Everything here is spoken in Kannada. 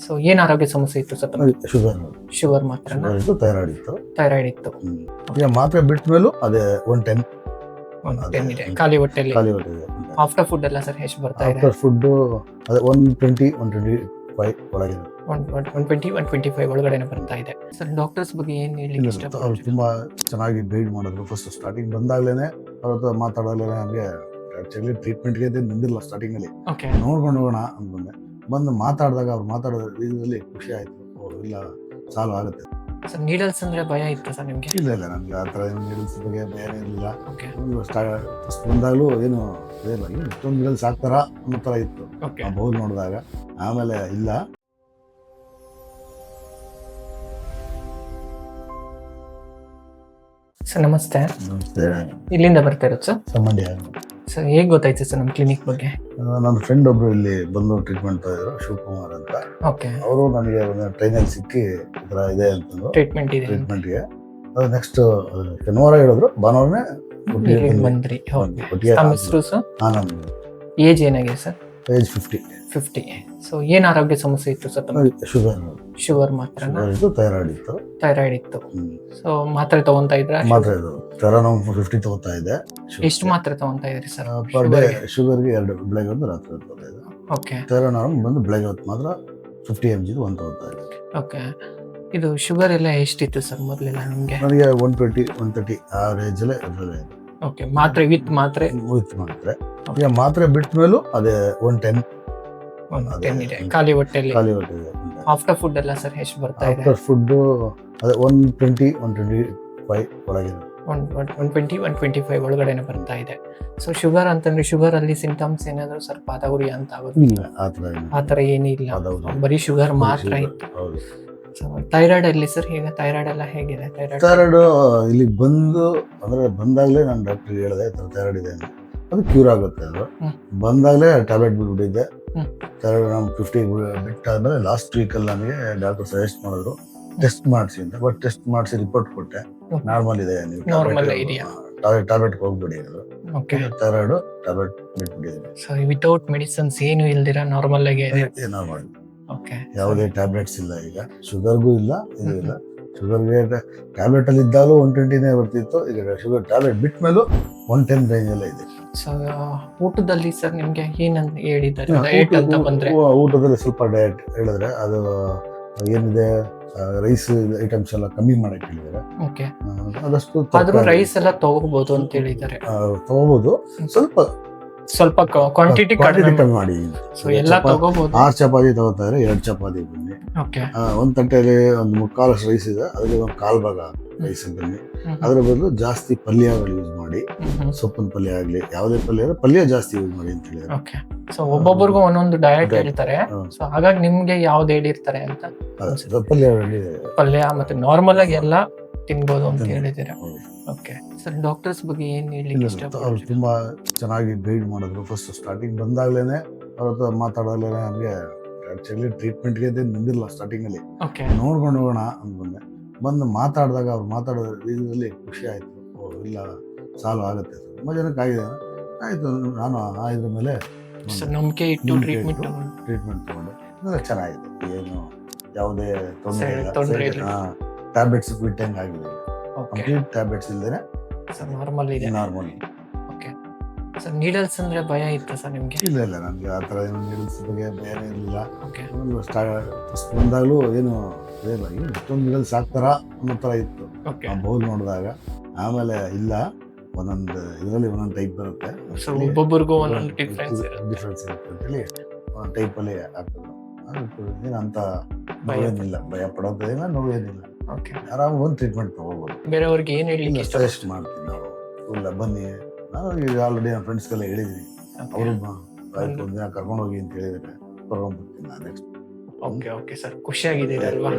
ಸೊ ಏನ್ ಆರೋಗ್ಯ ಸಮಸ್ಯೆ ಇತ್ತು ಸರ್ ತಮಗೆ? ಶುಗರ್ ಶುಗರ್ ಮಾತ್ರ, ಶುಗರ್ ಇತ್ತು, ಥೈರಾಯ್ಡ್ ಇತ್ತು. ಥೈರಾಯ್ಡ್ ಇತ್ತು. ಈಗ ಮಾತ್ರೆ ಬಿಟ್ಟ ಮೇಲೂ ಅದೇ 110 10 ಇದೆ ಖಾಲಿ ಹೊಟ್ಟೆಲಿ. ಖಾಲಿ ಹೊಟ್ಟೆ. ಆಫ್ಟರ್ ಫುಡ್ ಎಲ್ಲ ಸರ್ ಎಷ್ಟು ಬರ್ತಾ ಇದೆ? ಆಫ್ಟರ್ ಫುಡ್ ಅದೇ 120 125 ಒಳಗೆ 120 125 ಒಳಗಡೆನೆ ಬರ್ತಾ ಇದೆ. ಸರ್ ಡಾಕ್ಟರ್ಸ್ ಬಗ್ಗೆ ಏನ್ ಹೇಳಿ ಅವ್ರು ಇಷ್ಟಪಡ್ತೀರಾ? ತುಂಬಾ ಚೆನ್ನಾಗಿ ಗೈಡ್ ಮಾಡಿದ್ರು. ಫಸ್ಟ್ ಸ್ಟಾರ್ಟಿಂಗ್ ಬಂದಾಗ್ಲೇನೆ ಅವ್ರ ಹತ್ರ ಮಾತಾಡೋದ್ಲೇನೆ ನಮಗೆ ಆಕ್ಚುಲಿ ಟ್ರೀಟ್ಮೆಂಟ್ಗೆ ನಿಂದಿಲ್ಲ. ಸ್ಟಾರ್ಟಿಂಗ್ ಅಲ್ಲಿ ಓಕೆ. ನೋಡ್ಕೊಂಡು ಹೋಗೋಣ ಅಂದ್ಬಂದೆ. ಬಂದು ಮಾತಾಡಿದಾಗ ಅವ್ರು ಮಾತಾಡೋ ಇದರಲ್ಲಿ ಖುಷಿ ಆಯ್ತು. ಇಲ್ಲ ಸಾಲ್ವ್ ಆಗುತ್ತೆ. ಸರ್ ನೀಡಲ್ಸ್ ಅಂದ್ರೆ ಭಯ ಇತ್ತು ಸರ್ ನಿಮ್ಗೆ? ಇಲ್ಲ ನಮ್ಗೆ ಆ ಥರ ಏನು ನೀಡಲ್ಸ್ ಬಗ್ಗೆ ಭಯನೇ ಇರಲಿಲ್ಲ. ಓಕೆ. ಫಸ್ಟ್ ಬಂದಾಗಲೂ ಏನು ಇದಿಲ್ಲ, ಇಷ್ಟೊಂದು ನೀಡಲ್ಸ್ ಹಾಕ್ತಾರಾ ಅನ್ನೋ ಥರ ಇತ್ತು ಓಕೆ. ಆ ಬೌಲ್ ನೋಡಿದಾಗ. ಆಮೇಲೆ ಇಲ್ಲ ಸರ್ ನಮಸ್ತೆ. ಇಲ್ಲಿಂದ ಬರ್ತಾ ಇರೋದು ಸರ್? ಸಂಬಂಧಿ. ಸರ್ ಹೇಗ್ ಗೊತ್ತಾಯ್ತು ಸರ್ ನಮ್ಮ ಕ್ಲಿನಿಕ್ ಬಗ್ಗೆ? ನನ್ನ ಫ್ರೆಂಡ್ ಒಬ್ರು ಇಲ್ಲಿ ಬಂದು ಟ್ರೀಟ್ಮೆಂಟ್ ತಗೊಂಡಿದ್ರು, ಶಿವಕುಮಾರ್ ಅಂತ. ಓಕೆ. ಅವರು ನನಗೆ ಒಂದು ಟ್ರೈನಲ್ಲಿ ಸಿಕ್ಕಿ ಈ ಥರ ಇದೆ ಅಂತಂದ್ರು ಟ್ರೀಟ್ಮೆಂಟ್ ಇದೆ ಟ್ರೀಟ್ಮೆಂಟ್ಗೆ. ಅದು ನೆಕ್ಸ್ಟ್ ಶನಿವಾರ ಹೇಳಿದ್ರು, ಭಾನುವಾರನೇ ಇಲ್ಲಿಗೆ ಬಂದ್ರಿ. ತಮ್ಮ ಹೆಸರು ಸರ್? ಆನಂದ್. ಏಜ್ ಏನಾಗಿದೆ ಸರ್? ಏಜ್ 50. ಸೊ ಏನ್ ಆರೋಗ್ಯ ಸಮಸ್ಯೆ ಇತ್ತು ಸರ್ ತಮಗೆ? ಶುಗರ್ ಶುಗರ್ ಮಾತ್ರ, ಇತ್ತು, ಥೈರಾಯ್ಡ್ ಇತ್ತು. ಥೈರಾಯ್ಡ್ ಇತ್ತು. ಸೊ ಮಾತ್ರೆ ತಗೊಂತಾ ಇದ್ರ? ಮಾತ್ರೆ ಇದು ಥೆರಾನಮ್ 50 ತಗೋತಾ ಇದ್ದೆ. ಎಷ್ಟು ಮಾತ್ರೆ ತಗೊಂತಾ ಇದ್ರಿ ಸರ್? ಪರ್ ಡೇ ಶುಗರ್ಗೆ 2 ಬೆಳಗ್ಗೆ ಒಂದು ರಾತ್ರಿ ಒಂದು ತಗೋತಾ ಇದ್ದೆ. ಓಕೆ. ಥೆರಾನಮ್ ಬಂದು ಬೆಳಗ್ಗೆ ಹೊತ್ತು ಮಾತ್ರ 50 mg ಒಂದು ತಗೋತಾ ಇದ್ದೆ. ಓಕೆ. ಇದು ಶುಗರ್ ಎಲ್ಲ ಎಷ್ಟಿತ್ತು ಸರ್ ಮೊದಲೆಲ್ಲ ನಿಮ್ಗೆ? ನನಗೆ 120 130 ಆ ರೇಂಜಲ್ಲೇ ಇರಲಿಲ್ಲ. ಓಕೆ. ಮಾತ್ರೆ ವಿತ್ ಮಾತ್ರೆ? ವಿತ್ ಮಾತ್ರೆ. ಈಗ ಮಾತ್ರೆ ಬಿಟ್ಟ ಮೇಲೂ ಅದೇ 110 ಇದೆ ಖಾಲಿ ಹೊಟ್ಟೆಲಿ. ಖಾಲಿ ಹೊಟ್ಟೆ. ಆಫ್ಟರ್ ಫುಡ್ ಎಲ್ಲ ಸರ್ ಎಷ್ಟು ಬರ್ತಾ ಇದೆ? ಆಫ್ಟರ್ ಫುಡ್ ಅದೇ 120 125 ಒಳಗೆ 120 125 ಒಳಗಡೆನೆ ಬರ್ತಾ ಇದೆ. ಸೊ ಶುಗರ್ ಅಂತಂದ್ರೆ ಶುಗರ್ ಅಲ್ಲಿ ಸಿಂಟಮ್ಸ್ ಏನಾದ್ರು ಸರ್ ಪಾದಗುರಿ ಅಂತ ಆಗುತ್ತೆ? ಇಲ್ಲ, ಆ ಥರ ಏನೂ ಇಲ್ಲ, ಬರೀ ಶುಗರ್ ಮಾತ್ರ ಇತ್ತು. ಹೌದು. ಥೈರಾಯ್ಡ್ ಅಲ್ಲಿ ಸರ್ ಹೇಗೆ? ಥೈರಾಯ್ಡ್ ಎಲ್ಲ ಹೇಗಿದೆ? ಥೈರಾಯ್ಡ್ ಇಲ್ಲಿಗೆ ಬಂದಾಗಲೇ ನಾನು ಡಾಕ್ಟರ್ ಹೇಳಿದೆ ಥೈರಾಯ್ಡ್ ಇದೆ ಅಂತ. ಅದು ಕ್ಯೂರ್ ಆಗುತ್ತೆ. ಅದು ಬಂದಾಗಲೇ ಟ್ಯಾಬ್ಲೆಟ್ ಬಿಟ್ಬಿಟ್ಟಿದ್ದೆ. ಥೈರಾಯ್ಡ್ ನಾವು 50 ಬಿಟ್ಟಾದ್ಮೇಲೆ ಲಾಸ್ಟ್ ವೀಕಲ್ಲಿ ನನಗೆ ಡಾಕ್ಟರ್ ಸಜೆಸ್ಟ್ ಮಾಡಿದ್ರು ಟೆಸ್ಟ್ ಮಾಡಿಸಿ ಅಂತ. ಬಟ್ ಟೆಸ್ಟ್ ಮಾಡಿಸಿ ರಿಪೋರ್ಟ್ ಕೊಟ್ಟೆ, ನಾರ್ಮಲ್ ಇದೆ, ನೀವು ಟ್ಯಾಬ್ಲೆಟ್ ಹೋಗ್ಬಿಡಿ ಅದು. ಥೈರಾಯ್ಡ್ ಟ್ಯಾಬ್ಲೆಟ್ ಬಿಟ್ಬಿಟ್ಟಿದ್ದೀನಿ. ಸೊ ವಿತೌಟ್ ಮೆಡಿಸಿನ್ಸ್ ಏನು ಇಲ್ದಿರ ನಾರ್ಮಲ್ ಆಗಿ ನಾರ್ಮಲ್. ಓಕೆ. ಯಾವುದೇ ಟ್ಯಾಬ್ಲೆಟ್ಸ್ ಇಲ್ಲ. ಈಗ ಶುಗರ್ಗೂ ಇಲ್ಲ, ಇದು ಇಲ್ಲ. ಶುಗರ್ಗೆ ಟ್ಯಾಬ್ಲೆಟ್ ಅಲ್ಲಿ ಇದ್ದಾಗಲೂ 120ನೇ ಬರ್ತಿತ್ತು. ಈಗ ಶುಗರ್ ಟ್ಯಾಬ್ಲೆಟ್ ಬಿಟ್ಟ ಮೇಲೂ 110 ರೇಂಜ್ ಎಲ್ಲ ಇದೆ. ಸೊ ಊಟದಲ್ಲಿ ಸರ್ ನಿಮ್ಗೆ ಏನಂತ ಹೇಳಿದ್ದಾರೆ? ಡಯಟ್ ಅಂತ ಬಂದ್ರೆ ಊಟದಲ್ಲಿ ಸ್ವಲ್ಪ ಡಯಟ್ ಹೇಳಿದ್ರೆ ಅದು ಏನಿದೆ ರೈಸ್ ಐಟಮ್ಸ್ ಎಲ್ಲ ಕಮ್ಮಿ ಮಾಡಕ್ಕೆ ಹೇಳಿದ್ದಾರೆ. ಓಕೆ. ಅದಷ್ಟು ಆದ್ರೂ ರೈಸ್ ಎಲ್ಲ ತಗೋಬಹುದು ಅಂತ ಹೇಳಿದ್ದಾರೆ. ತಗೋಬಹುದು, ಸ್ವಲ್ಪ ಕ್ವಾಂಟಿಟಿ ಕಡಿಮೆ ಮಾಡಿ. ಸೊ ಎಲ್ಲ ತಗೋಬಹುದು. 6 ಚಪಾತಿ ತಗೋತಾ ಇದ್ರೆ 2 ಚಪಾತಿ ಬನ್ನಿ. ಓಕೆ. ಒಂದು ತಟ್ಟೆಯಲ್ಲಿ ಒಂದು 3/4 ರೈಸ್ ಇದೆ, ಅದಕ್ಕೆ ಒಂದು 1/4 ಭಾಗ ರೈಸ್ ಬನ್ನಿ. ಅದ್ರ ಬದಲು ಜಾಸ್ತಿ ಪಲ್ಯಗಳು ಯೂಸ್ ಮಾಡಿ, ಸೊಪ್ಪಿನ ಪಲ್ಯ ಆಗ್ಲಿ, ಯಾವುದೇ ಪಲ್ಯ ಜಾಸ್ತಿ ಯೂಸ್ ಮಾಡಿ ಅಂತ ಹೇಳಿದ್ರೆ. ಓಕೆ. ಸೊ ಒಬ್ಬೊಬ್ಬರಿಗೂ ಒಂದೊಂದು ಡಯಟ್ ಹೇಳ್ತಾರೆ. ಸೊ ಹಾಗಾಗಿ ನಿಮ್ಗೆ ಯಾವ್ದು ಹೇಳಿರ್ತಾರೆ ಅಂತ? ಪಲ್ಯ ಮತ್ತೆ ನಾರ್ಮಲ್ ಆಗಿ ಎಲ್ಲ ತಿನ್ಬೋದು ಅಂತ ಹೇಳಿದ್ದೀರಾ. ಓಕೆ. ಸರ್ ಡಾಕ್ಟರ್ಸ್ ಬಗ್ಗೆ ಏನ್ ಹೇಳಿ ಇಷ್ಟಪಡ್ತೀರಾ? ಅವ್ರು ತುಂಬಾ ಚೆನ್ನಾಗಿ ಗೈಡ್ ಮಾಡಿದ್ರು. ಫಸ್ಟ್ ಸ್ಟಾರ್ಟಿಂಗ್ ಬಂದಾಗ್ಲೇನೆ ಅವ್ರ ಹತ್ರ ಮಾತಾಡೋದ್ಲೇನೆ ನಮಗೆ ಆಕ್ಚುಲಿ ಟ್ರೀಟ್ಮೆಂಟ್ಗೆ ನಿಂದಿಲ್ಲ. ಸ್ಟಾರ್ಟಿಂಗ್ ಅಲ್ಲಿ ನೋಡ್ಕೊಂಡು ಹೋಗೋಣ ಅಂದ್ಬಂದೆ. ಬಂದು ಮಾತಾಡಿದಾಗ ಅವ್ರು ಮಾತಾಡೋ ಇದರಲ್ಲಿ ಖುಷಿ ಆಯ್ತು. ಇಲ್ಲ ಸಾಲ್ವ್ ಆಗುತ್ತೆ. ತುಂಬಾ ಜನಕ್ಕೆ ಆಗಿದೆ. ಆಯ್ತು, ನಾನು ಇದ್ರ ಮೇಲೆ ನಂಬಿಕೆ ಇಟ್ಟು ಟ್ರೀಟ್ಮೆಂಟ್ ತಗೊಂಡೆ. ಚೆನ್ನಾಗಿದೆ, ಏನು ಯಾವುದೇ ತೊಂದರೆ ಇಲ್ಲ. ಟ್ಯಾಬ್ಲೆಟ್ಸ್ ಬಿಟ್ಟಂಗೆ ಆಗಿದೆ. ಕಂಪ್ಲೀಟ್ ಟ್ಯಾಬ್ಲೆಟ್ಸ್ ಇಲ್ದೇನೆ ನಾರ್ಮಲ್ ಇದೆ. ನಾರ್ಮಲ್. ಓಕೆ. ಸರ್ ನೀಡಲ್ಸ್ ಅಂದ್ರೆ ಭಯ ಇತ್ತು ಸರ್ ನಿಮ್ಗೆ? ಇಲ್ಲ ನಮ್ಗೆ ಆ ಥರ ಏನು ನೀಡಲ್ಸ್ ಬಗ್ಗೆ ಭಯನೇ ಇರಲಿಲ್ಲ. ಓಕೆ. ಫಸ್ಟ್ ಬಂದಾಗಲೂ ಏನು ಇದಿಲ್ಲ, ಇಷ್ಟೊಂದು ನೀಡಲ್ಸ್ ಹಾಕ್ತಾರಾ ಅನ್ನೋ ಥರ ಇತ್ತು ಆ ಬೌಲ್ ನೋಡಿದಾಗ. ಆಮೇಲೆ ಇಲ್ಲ, ಒಂದೊಂದು ಇದರಲ್ಲಿ ಒಂದೊಂದು ಟೈಪ್ ಬರುತ್ತೆ. ಒಬ್ಬೊಬ್ಬರಿಗೂ ಒಂದೊಂದು ಡಿಫ್ರೆನ್ಸ್ ಇರುತ್ತೆ ಅಂತೇಳಿ ಒಂದೊಂದು ಟೈಪಲ್ಲಿ ಆಗ್ತದೆ. ಏನಂತ ನೋವೇನಿಲ್ಲ, ಭಯ ಪಡೋದೇನ ನೋವೇನಿಲ್ಲ. ಆರಾಮ ಒಂದು ಟ್ರೀಟ್ಮೆಂಟ್ ತಗೋಬೋದು. ಬೇರೆಯವ್ರಿಗೆ ಏನು ಹೇಳಿ ಸಜೆಸ್ಟ್ ಮಾಡ್ತೀವಿ ನಾವು. ಇಲ್ಲ ಬನ್ನಿ, ನಾನು ಈಗ ಆಲ್ರೆಡಿ ನನ್ನ ಫ್ರೆಂಡ್ಸ್ಗೆಲ್ಲ ಹೇಳಿದ್ದೀನಿ. ಅವರು ಒಂದಿನ ಕರ್ಕೊಂಡು ಹೋಗಿ ಅಂತ ಹೇಳಿದ್ರೆ ಕರ್ಕೊಂಡ್ಬರ್ತೀನಿ ನಾನು ನೆಕ್ಸ್ಟ್. ಓಕೆ ಸರ್, ಖುಷಿಯಾಗಿದ್ದೀರಿ ಅಲ್ವಾ?